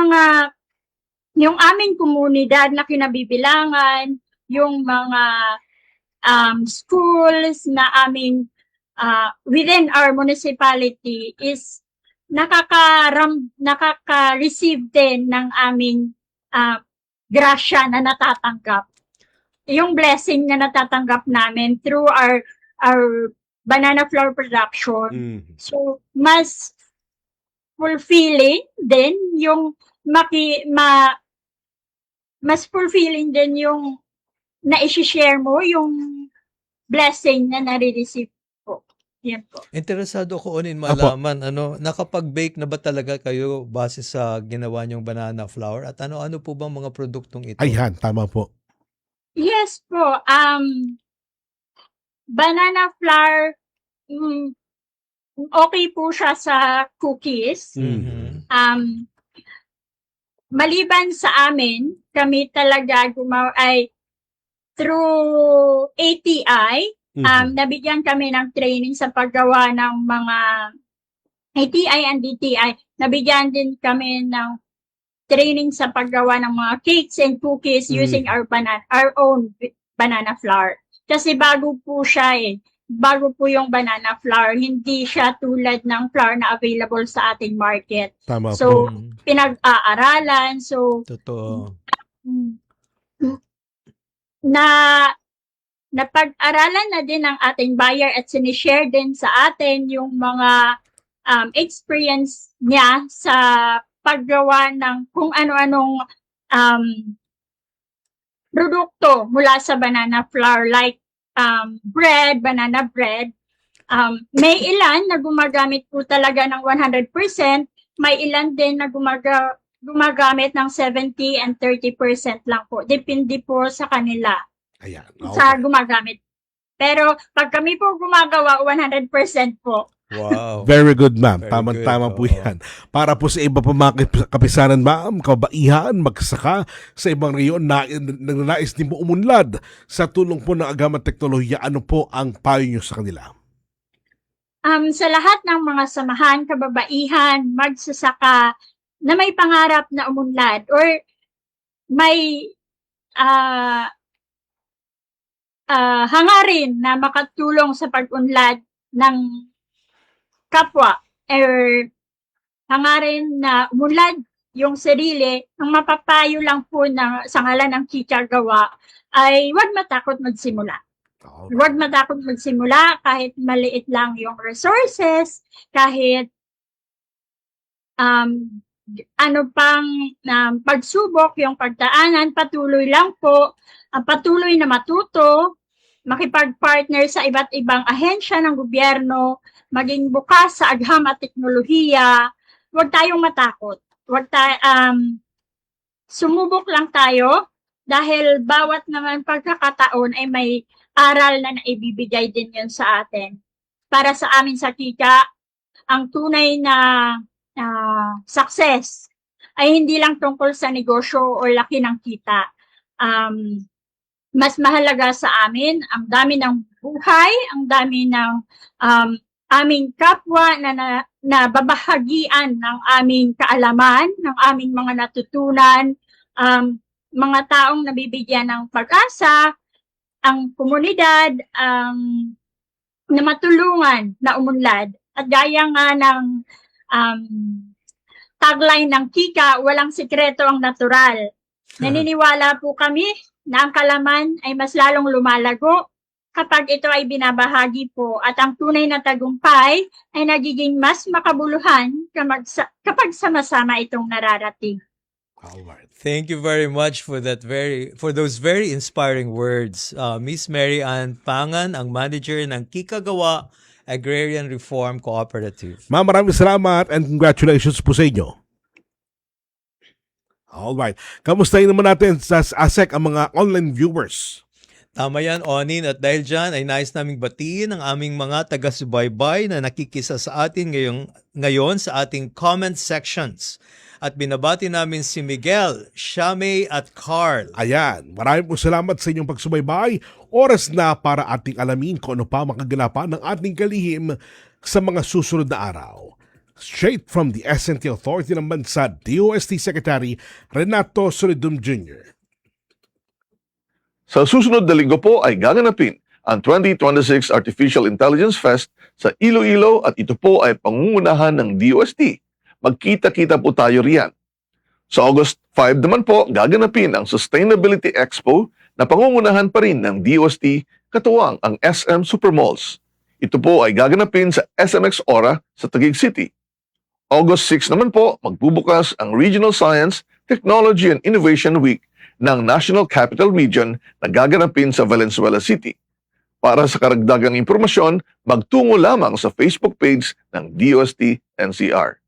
aming komunidad na kinabibilangan, yung mga schools na aming within our municipality is nakaka-receive din ng aming grasya na natatanggap. Yung blessing na natatanggap namin through our banana flour production. So, mas fulfilling din yung mas fulfilling din yung na-share mo yung blessing na nare-receive ko. Yan po. Interesado ko unin malaman, nakapag-bake na ba talaga kayo base sa ginawa niyong banana flour? At ano-ano po bang mga produktong ito? Ayan, tama po. Yes po. Banana flour, okay po siya sa cookies. Maliban sa amin, kami talaga ay through ATI, nabigyan kami ng training sa paggawa ng mga ATI and DTI. Nabigyan din kami ng training sa paggawa ng mga cakes and cookies using our own banana flour. Kasi bago po siya bago po yung banana flour, hindi siya tulad ng flour na available sa ating market. Tama so, po. pinag-aaralan. So, totoo. Napag-aralan na din ng ating buyer at sinishare din sa atin yung mga experience niya sa paggawa ng kung ano-anong produkto mula sa banana flour like bread, banana bread. May ilan na gumagamit po talaga ng 100%, may ilan din na gumagamit ng 70 and 30% lang po. Depende po sa kanila. Ayan. Sa gumagamit. Pero pag kami po gumagawa, 100% po. Wow. Very good, ma'am. Very Tama-tama good. po yan. Para po sa iba pa mga kapisanan, ma'am, kabaihan, magsaka sa ibang reyon na nais din po umunlad sa tulong po ng agam at teknolohiya, ano po ang payo nyo sa kanila? Sa lahat ng mga samahan, kababaihan, magsasaka na may pangarap na umunlad or may hangarin na makatulong sa pag-unlad ng kapwa or hangarin na umunlad yung sarili, ang mapapayo lang po sa ngalan ng Kika Gawa ay huwag matakot magsimula. Huwag matakot magsimula kahit maliit lang yung resources, kahit pagsubok, yung pagdaanan, patuloy lang po, patuloy na matuto, makipag-partner sa iba't ibang ahensya ng gobyerno, maging bukas sa agham at teknolohiya, huwag tayong matakot. Sumubok lang tayo dahil bawat naman pagkakataon ay may aral na naibibigay din yun sa atin. Para sa amin sa Kika, ang tunay na success ay hindi lang tungkol sa negosyo o laki ng kita. Mas mahalaga sa amin, ang dami ng buhay, ang dami ng aming kapwa na babahagian ng aming kaalaman, ng aming mga natutunan, mga taong nabibigyan ng pag-asa, ang komunidad na matulungan na umunlad. At gaya nga ng tagline ng Kika, walang sikreto ang natural. Naniniwala po kami na ang kalaman ay mas lalong lumalago kapag ito ay binabahagi po at ang tunay na tagumpay ay nagiging mas makabuluhan kapag sama-sama itong nararating. Thank you very much for those very inspiring words. Miss Mary Ann Pangan, ang manager ng Kika Gawa Agrarian Reform Cooperative. Ma'am, maraming salamat and congratulations po sa inyo. Alright. Kamustahin naman natin sa ASEC ang mga online viewers? Tama yan, Onin. At dahil dyan ay nais naming batiin ang aming mga taga-subaybay na nakikisa sa atin ngayon sa ating comment sections. At binabati namin si Miguel, Shame at Carl. Ayan, maraming po salamat sa inyong pagsubaybay. Oras na para ating alamin kung ano pa makaganapan ng ating kalihim sa mga susunod na araw. Straight from the S&T Authority ng bansa, DOST Secretary Renato Solidum Jr. Sa susunod na linggo po ay gaganapin ang 2026 Artificial Intelligence Fest sa Iloilo at ito po ay pangungunahan ng DOST. Magkita-kita po tayo riyan. Sa August 5 naman po, gaganapin ang Sustainability Expo na pangungunahan pa rin ng DOST katuwang ang SM Supermalls. Ito po ay gaganapin sa SMX Ora sa Taguig City. August 6 naman po, magbubukas ang Regional Science, Technology and Innovation Week ng National Capital Region na gaganapin sa Valenzuela City. Para sa karagdagang impormasyon, magtungo lamang sa Facebook page ng DOST NCR.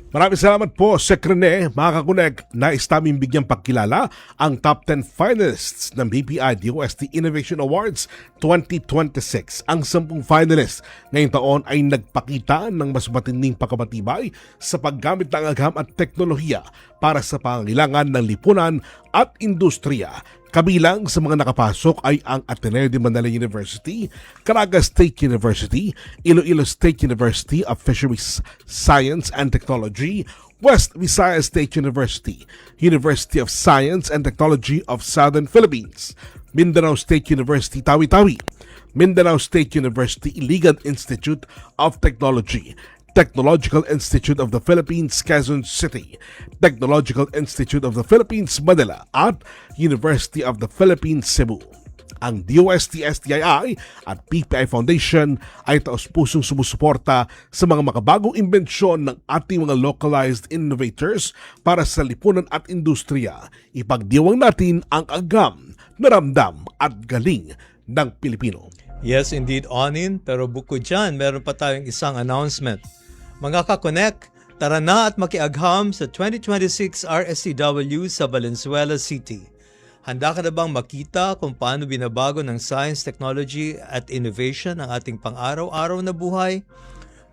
Maraming salamat po, Sec. Rene. Mga kakunek, nais namin bigyang pagkilala ang top 10 finalists ng BPI DOST Innovation Awards 2026. Ang 10 finalists ngayong taon ay nagpakita ng mas matinding pagkamatibay sa paggamit ng agam at teknolohiya para sa pangangailangan ng lipunan at industriya. Kabilang sa mga nakapasok ay ang Ateneo de Manila University, Caraga State University, Iloilo State University of Fisheries Science and Technology, West Visayas State University, University of Science and Technology of Southern Philippines, Mindanao State University Tawi-Tawi, Mindanao State University Iligan Institute of Technology, Technological Institute of the Philippines, Quezon City, Technological Institute of the Philippines, Manila, at University of the Philippines, Cebu. Ang DOST, STII at PPI Foundation ay taos-pusong sumusuporta sa mga makabagong imbensyon ng ating mga localized innovators para sa lipunan at industriya. Ipagdiwang natin ang agam, naramdam at galing ng Pilipino. Yes, indeed, Onin. Pero bukod dyan, meron pa tayong isang announcement. Mga ka-connect, tara na at makiagham sa 2026 RSTW sa Valenzuela City. Handa ka na bang makita kung paano binabago ng science, technology at innovation ang ating pang-araw-araw na buhay?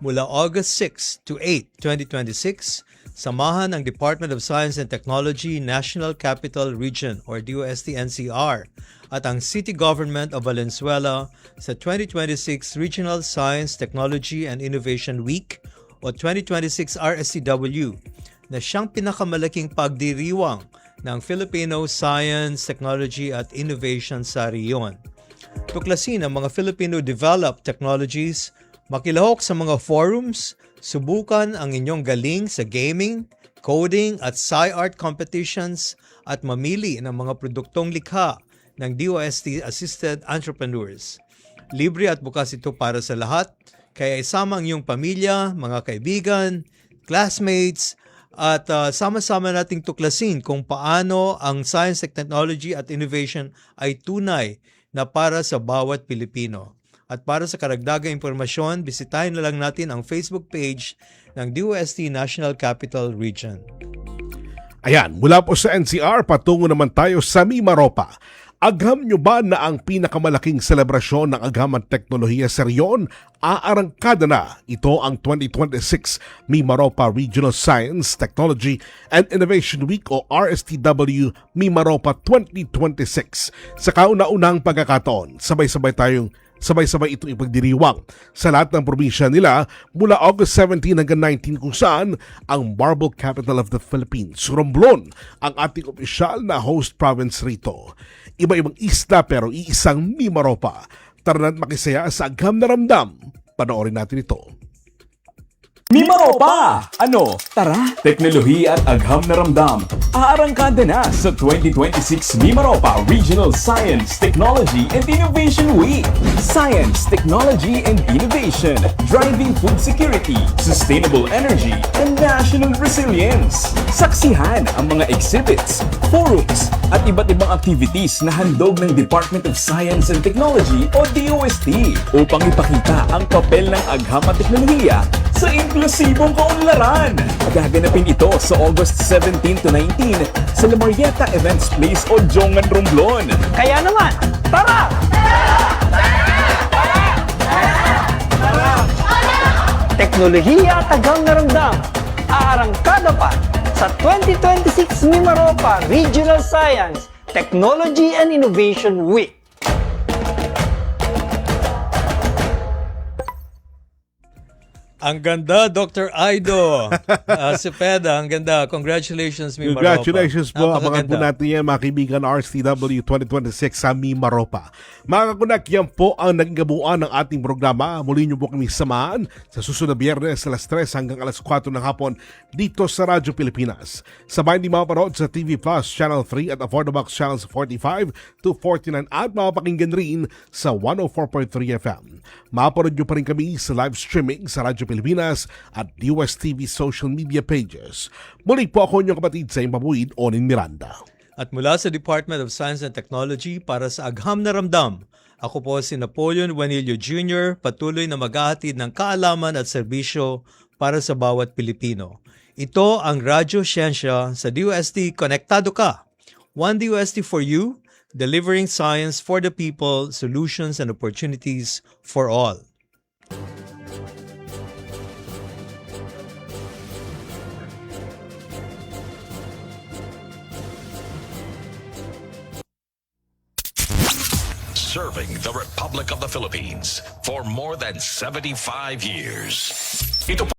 Mula August 6 to 8, 2026, samahan ang Department of Science and Technology National Capital Region or DOST-NCR at ang City Government of Valenzuela sa 2026 Regional Science, Technology and Innovation Week o 2026 RSTW na siyang pinakamalaking pagdiriwang ng Filipino Science, Technology at Innovation sa riyon. Tuklasin ang mga Filipino-developed technologies, makilahok sa mga forums, subukan ang inyong galing sa gaming, coding at sci-art competitions at mamili ng mga produktong likha ng DOST-assisted entrepreneurs. Libre at bukas ito para sa lahat, kaya isama ang iyong pamilya, mga kaibigan, classmates, at sama-sama nating tuklasin kung paano ang science, technology at innovation ay tunay na para sa bawat Pilipino. At para sa karagdagang impormasyon, bisitahin na lang natin ang Facebook page ng DOST National Capital Region. Ayan, mula po sa NCR, patungo naman tayo sa Mimaropa. Agham nyo ba na ang pinakamalaking selebrasyon ng agam at teknolohiya sa riyon? Aarangkada na. Ito ang 2026 Mimaropa Regional Science, Technology and Innovation Week o RSTW Mimaropa 2026. Sa kauna-unang pagkakataon, sabay-sabay itong ipagdiriwang sa lahat ng probinsya nila mula August 17 hanggang 19 kung saan ang Marble Capital of the Philippines, Romblon, ang ating opisyal na host province rito. Iba-ibang isla pero iisang Mimaropa. Tara na't makisaya sa agam na ramdam. Panoorin natin ito. Mimaropa! Ano? Tara! Teknolohiya at agham na ramdam. Aarangkada na sa 2026 Mimaropa Regional Science, Technology and Innovation Week. Science, Technology and Innovation, driving food security, sustainable energy, and national resilience. Saksihan ang mga exhibits, forums, at iba't ibang activities na handog ng Department of Science and Technology o DOST upang ipakita ang papel ng agham at teknolohiya sa inklusibong kaunlaran. Gaganapin ito sa August 17 to 19 sa La Marieta Events Place o Jongan, Romblon. Kaya naman, tara! Teknolohiya at agham na ramdam. Aarangkada pa sa 2026 Mimaropa Regional Science, Technology and Innovation Week. Ang ganda, Dr. Aido. Cepeda, ang ganda. Congratulations, Mimaropa. Congratulations po. Abangan po natin yan, mga kaibigan, RSTW 2026 sa Mimaropa. Mga kakunak, yan po ang naging kabuuan ng ating programa. Muli niyo po kami samahan sa susunod na Biyernes alas 3 hanggang alas 4 ng hapon dito sa Radyo Pilipinas. Sabay din mapapanood sa TV Plus Channel 3 at Affordabox Channels 45 to 49 at mapapakinggan rin sa 104.3 FM. Mapapanood niyo pa rin kami sa live streaming sa Radyo Pilipinas at DOST-TV social media pages. Muli po ako inyong kapatid sa Impabuid, Onin Miranda. At mula sa Department of Science and Technology para sa agham na ramdam, ako po si Napoleon Juanillo Jr., patuloy na maghahatid ng kaalaman at serbisyo para sa bawat Pilipino. Ito ang Radyo Siyensya sa DOST Konektado Ka. One DOST for you, delivering science for the people, solutions and opportunities for all. Serving the Republic of the Philippines for more than 75 years. Ito